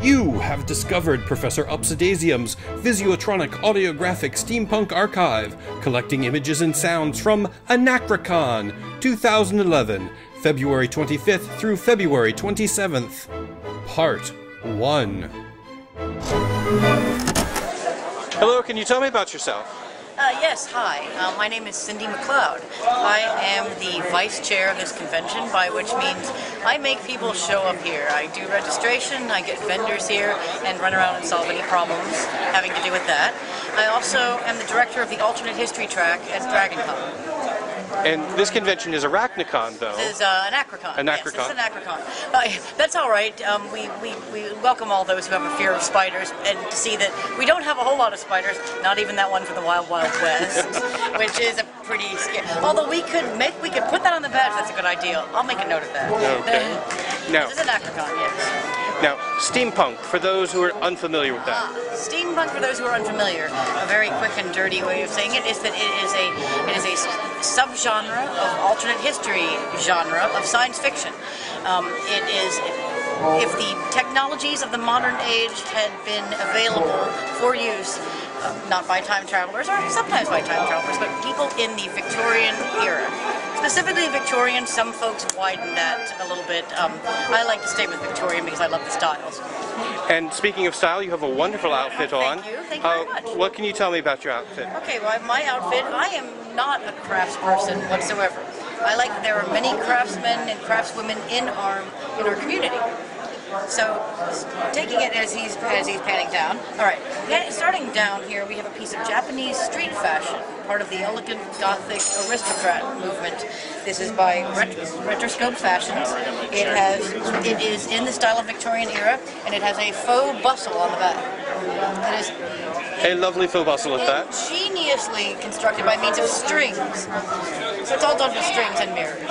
You have discovered Professor Upsidasium's Visuotronic Audiographic Steampunk Archive, collecting images and sounds from AnachroCon 2011, February 25th through February 27th. Part 1. Hello, can you tell me about yourself? Yes, hi. My name is Cindy MacLeod. I am the vice chair of this convention, by which means I make people show up here. I do registration, I get vendors here, and run around and solve any problems having to do with that. I also am the director of the alternate history track at DragonCon. And this convention is AnachroCon, though. This is AnachroCon. AnachroCon. Yes, this is AnachroCon. That's all right. We welcome all those who have a fear of spiders, and to see that we don't have a whole lot of spiders, not even that one from the Wild Wild West, which is a pretty scary. Although we could put that on the badge. That's a good idea. I'll make a note of that. Okay. Now, this is AnachroCon, yes. Now, steampunk, for those who are unfamiliar with that. Steampunk, for those who are unfamiliar, a very quick and dirty way of saying it is that it is a subgenre of alternate history genre of science fiction. It is, if the technologies of the modern age had been available for use, not by time travelers, or sometimes by time travelers, but people in the Victorian era. Specifically Victorian, some folks widen that a little bit. I like to stay with Victorian because I love the styles. And speaking of style, you have a wonderful outfit on. Thank you very much. What can you tell me about your outfit? Okay, well, my outfit, I am not a craftsperson whatsoever. I like that there are many craftsmen and craftswomen in our community. So, taking it as he's panning down. All right, starting down here, we have a piece of Japanese street fashion, part of the elegant Gothic aristocrat movement. This is by Retroscope Fashions. It is in the style of Victorian era, and it has a faux bustle on the back. It is a lovely faux bustle at that. Ingeniously constructed by means of strings. So it's all done with strings and mirrors.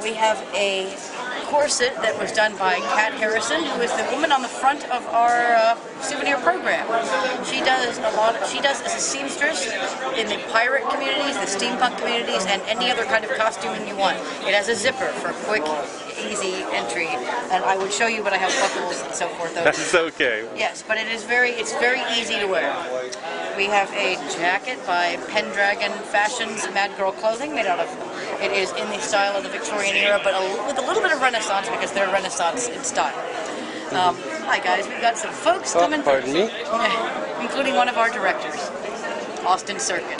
We have a corset that was done by Kat Harrison, who is the woman on the front of our souvenir program. She does as a seamstress in the pirate communities, the steampunk communities, and any other kind of costuming you want. It has a zipper for quick, easy entry, and I would show you, but I have buckles and so forth. That's okay. Yes, but it's very easy to wear. We have a jacket by Pendragon Fashions Mad Girl Clothing, made out of. It is in the style of the Victorian era, but with a little bit of Renaissance because they're Renaissance in style. Hi guys, we've got some folks coming. Pardon me. Including one of our directors, Austin Serkin,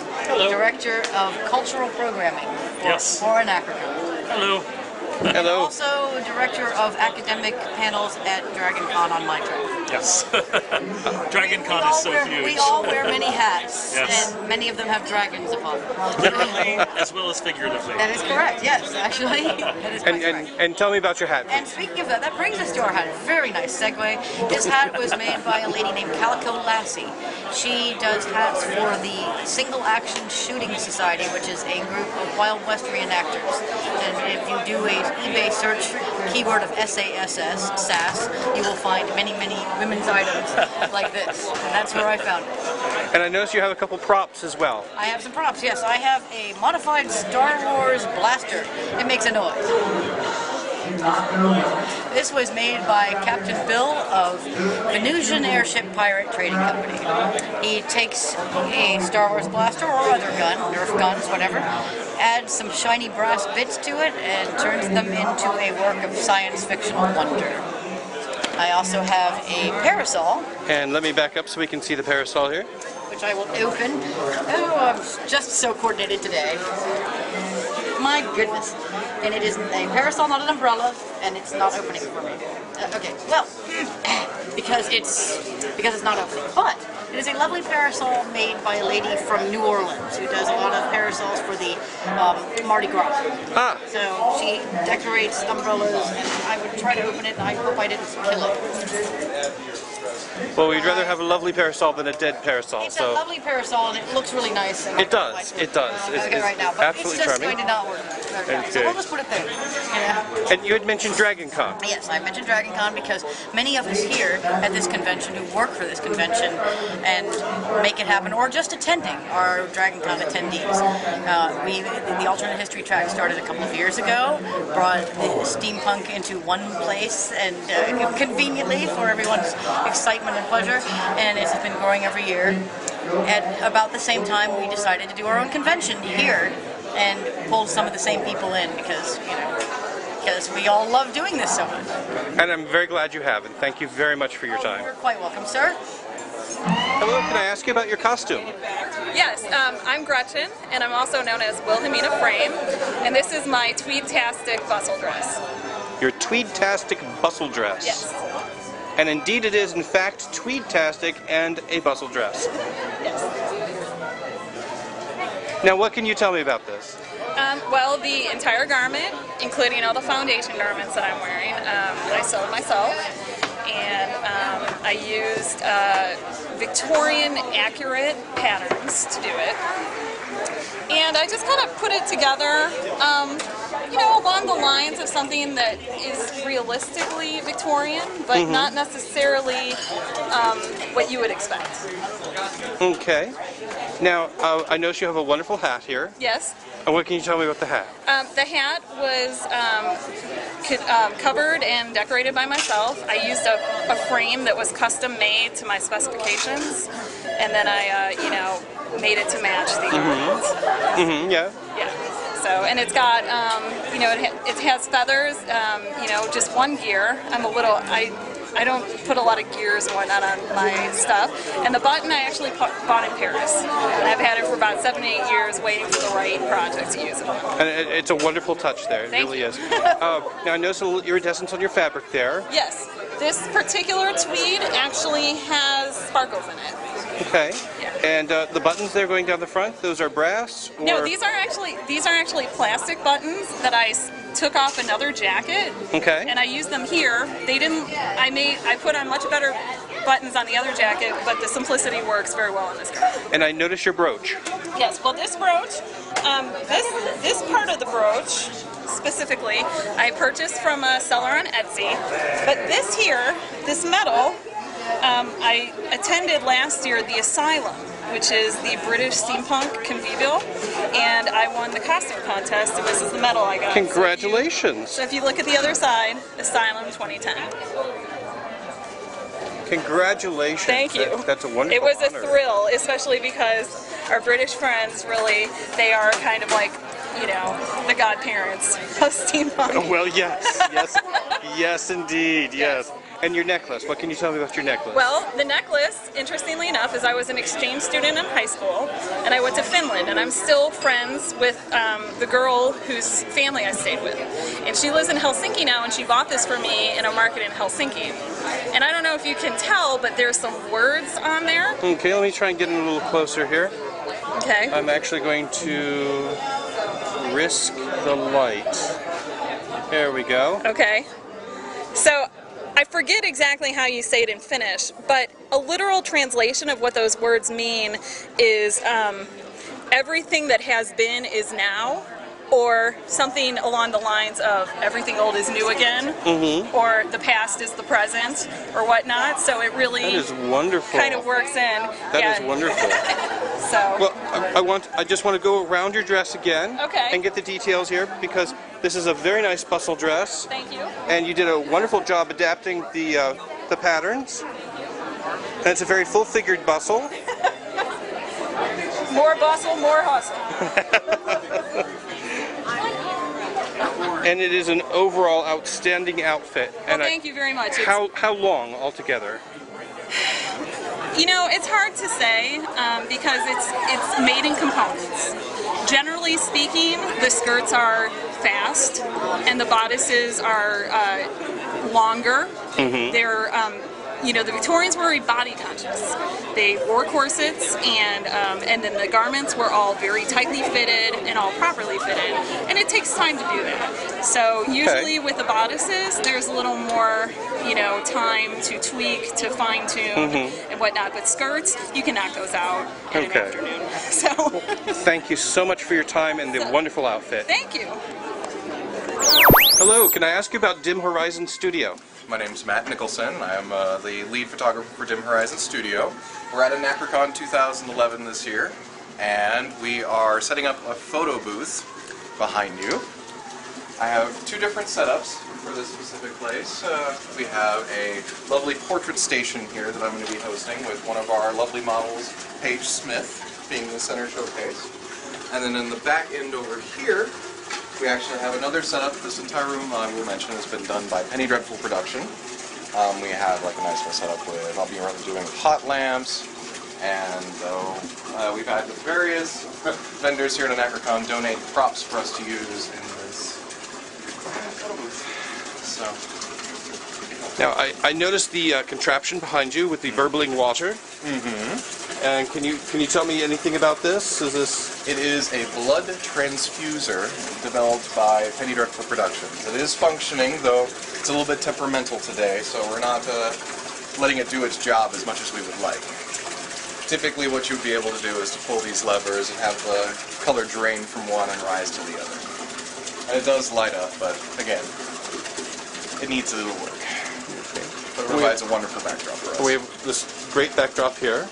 director of cultural programming for AnachroCon. Hello. Hello. Also director of academic panels at DragonCon on my track. Yes. DragonCon is so huge. We all wear many hats, yes. And many of them have dragons upon them. Literally as well as figuratively. That is correct, yes, actually. That is quite correct. And tell me about your hat. And speaking of that brings us to our hat. Very nice segue. This hat was made by a lady named Calico Lassie. She does hats for the Single Action Shooting Society, which is a group of Wild West reenactors. And if you do a eBay search keyword of SAS, you will find many women's items like this. And that's where I found it. And I noticed you have a couple props as well. I have some props, yes. I have a modified Star Wars blaster. It makes a noise. This was made by Captain Bill of Venusian Airship Pirate Trading Company. He takes a Star Wars blaster or other gun, Nerf guns, whatever, adds some shiny brass bits to it, and turns them into a work of science fictional wonder. I also have a parasol. And let me back up so we can see the parasol here. Which I will open. Oh, I'm just so coordinated today. My goodness. And it is a parasol, not an umbrella, and it's not opening for me. Okay, well, because it's not opening. But it is a lovely parasol made by a lady from New Orleans who does a lot of parasols for the Mardi Gras. Ah. So she decorates umbrellas, and I would try to open it, and I hope I didn't kill it. Well, we'd rather have a lovely parasol than a dead parasol. It's a lovely parasol, and it looks really nice. And It does. It does. It's right now, but absolutely it's just charming. going to not work. Okay. So we'll just put it there. Yeah. And you had mentioned DragonCon. Yes, I mentioned DragonCon because many of us here at this convention who work for this convention and make it happen, or just attending, are DragonCon attendees. The alternate history track started a couple of years ago, brought the steampunk into one place and conveniently for everyone's excitement and pleasure, and it's been growing every year. At about the same time, we decided to do our own convention here and pull some of the same people in because, because we all love doing this so much. And I'm very glad you have, and thank you very much for your time. You're quite welcome, sir. Hello, can I ask you about your costume? Yes, I'm Gretchen, and I'm also known as Gretchen Frame, and this is my tweed-tastic bustle dress. Your tweed-tastic bustle dress. Yes. And indeed it is, in fact, tweed-tastic and a bustle dress. Yes. Now, what can you tell me about this? Well, the entire garment, including all the foundation garments that I'm wearing, I sewed myself, and I used Victorian accurate patterns to do it. And I just kind of put it together, along the lines of something that is realistically Victorian, but not necessarily what you would expect. Okay. Now, I notice you have a wonderful hat here. Yes. And what can you tell me about the hat? The hat was covered and decorated by myself. I used a frame that was custom made to my specifications, and then I, made it to match the ornaments. Yeah. Yeah. So, and it's got, it has feathers, just one gear. I don't put a lot of gears and whatnot on my stuff. And the button I actually bought in Paris. And I've had it for about 7 to 8 years waiting for the right project to use it on. And it's a wonderful touch there. It Thank really you. is. Now, I noticed a little iridescence on your fabric there. Yes. This particular tweed actually has sparkles in it. Okay. Yeah. And the buttons there going down the front, those are brass? Or... No, these are actually plastic buttons that I took off another jacket. Okay. And I used them here. I put on much better buttons on the other jacket, but the simplicity works very well in this garment. And I notice your brooch. Yes, well this brooch, this part of the brooch specifically, I purchased from a seller on Etsy. But this here, this metal, I attended last year the Asylum, which is the British steampunk convivial, and I won the costume contest, and this is the medal I got. Congratulations! So if you look at the other side, Asylum 2010. Congratulations! Thank you. That's a wonderful It was a honor. thrill, especially because our British friends really, they are kind of like, the godparents of steampunk. Well, yes, yes, indeed, yes. And your necklace, what can you tell me about your necklace? Well, the necklace, interestingly enough, is I was an exchange student in high school, and I went to Finland, and I'm still friends with the girl whose family I stayed with. And she lives in Helsinki now, and she bought this for me in a market in Helsinki. And I don't know if you can tell, but there's some words on there. Okay, let me try and get in a little closer here. Okay. I'm actually going to risk the light. There we go. Okay. So, I forget exactly how you say it in Finnish, but a literal translation of what those words mean is everything that has been is now, or something along the lines of everything old is new again, or the past is the present, or whatnot. So it really That is wonderful. kind of works in. That is wonderful. So. Well, I just want to go around your dress again and get the details here, because this is a very nice bustle dress. Thank you. And you did a wonderful job adapting the patterns. And it's a very full-figured bustle. More bustle, more hustle. And it is an overall outstanding outfit. Well, thank you very much. How long altogether? It's hard to say because it's made in components. Generally speaking, the skirts are fast and the bodices are longer. They're the Victorians were very body conscious. They wore corsets, and then the garments were all very tightly fitted and all properly fitted. And it takes time to do that. So usually with the bodices, there's a little more, time to tweak, to fine tune, and whatnot. But skirts, you can knock those out in an afternoon. So thank you so much for your time and the wonderful outfit. Thank you. Hello, can I ask you about Dim Horizon Studio? My name's Matt Nicholson. I'm the lead photographer for Dim Horizon Studio. We're at AnachroCon 2011 this year, and we are setting up a photo booth behind you. I have two different setups for this specific place. We have a lovely portrait station here that I'm going to be hosting with one of our lovely models, Paige Smith, being the center showcase. And then in the back end over here, we actually have another setup. This entire room, I will mention, has been done by Penny Dreadful Production. We have like a nice little setup with, I'll be doing hot lamps, and we've had various vendors here at AnachroCon donate props for us to use in this photo booth. So. Now, I noticed the contraption behind you with the burbling water. And can you tell me anything about this? It is a blood transfuser developed by Penny Dreadful Productions. It is functioning, though it's a little bit temperamental today, so we're not letting it do its job as much as we would like. Typically what you'd be able to do is to pull these levers and have the color drain from one and rise to the other. And it does light up, but again, it needs a little work. But it provides a wonderful backdrop for us. We have this great backdrop here,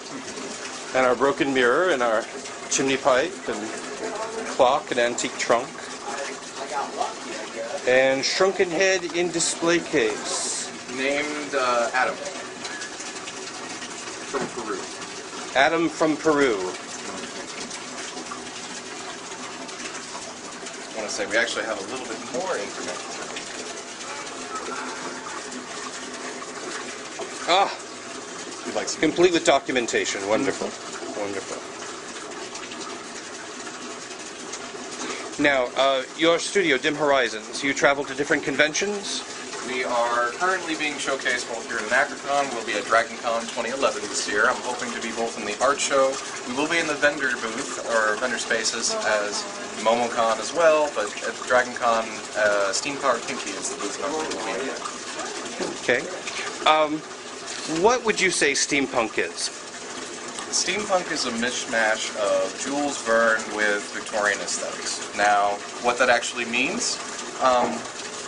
and our broken mirror, and our chimney pipe, and clock, and antique trunk, and shrunken head in display case. Named Adam from Peru. Adam from Peru. I want to say we actually have a little bit more information. Ah, complete with documentation. Wonderful. Wonderful. Now, your studio, Dim Horizons, you travel to different conventions? We are currently being showcased both here at AnachroCon. We'll be at DragonCon 2011 this year. I'm hoping to be both in the art show. We will be in the vendor booth, or vendor spaces, as MomoCon as well, but at DragonCon, Steampowered Kinky is the booth number we'll be in. Okay. What would you say steampunk is? Steampunk is a mishmash of Jules Verne with Victorian aesthetics. Now, what that actually means,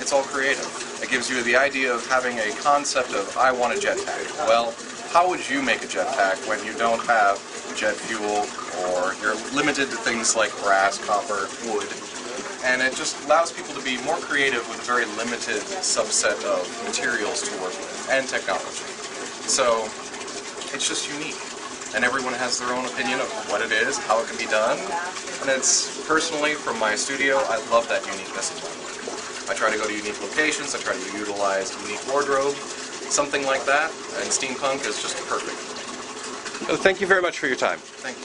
it's all creative. It gives you the idea of having a concept of, I want a jetpack. Well, how would you make a jetpack when you don't have jet fuel, or you're limited to things like brass, copper, wood? And it just allows people to be more creative with a very limited subset of materials to work with, and technology. So, it's just unique. And everyone has their own opinion of what it is, how it can be done. And it's, personally, from my studio, I love that uniqueness of my work. I try to go to unique locations, I try to utilize unique wardrobe, something like that, and steampunk is just perfect. Oh, thank you very much for your time. Thank you.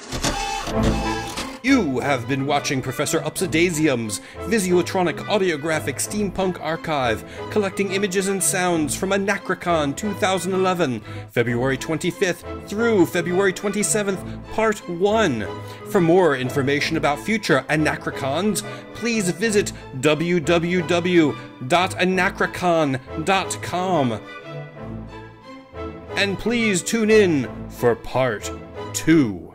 You have been watching Professor Upsidasium's Visuotronic Audiographic Steampunk Archive, collecting images and sounds from AnachroCon 2011, February 25th through February 27th, Part 1. For more information about future AnachroCons, please visit www.anachrocon.com. And please tune in for Part 2.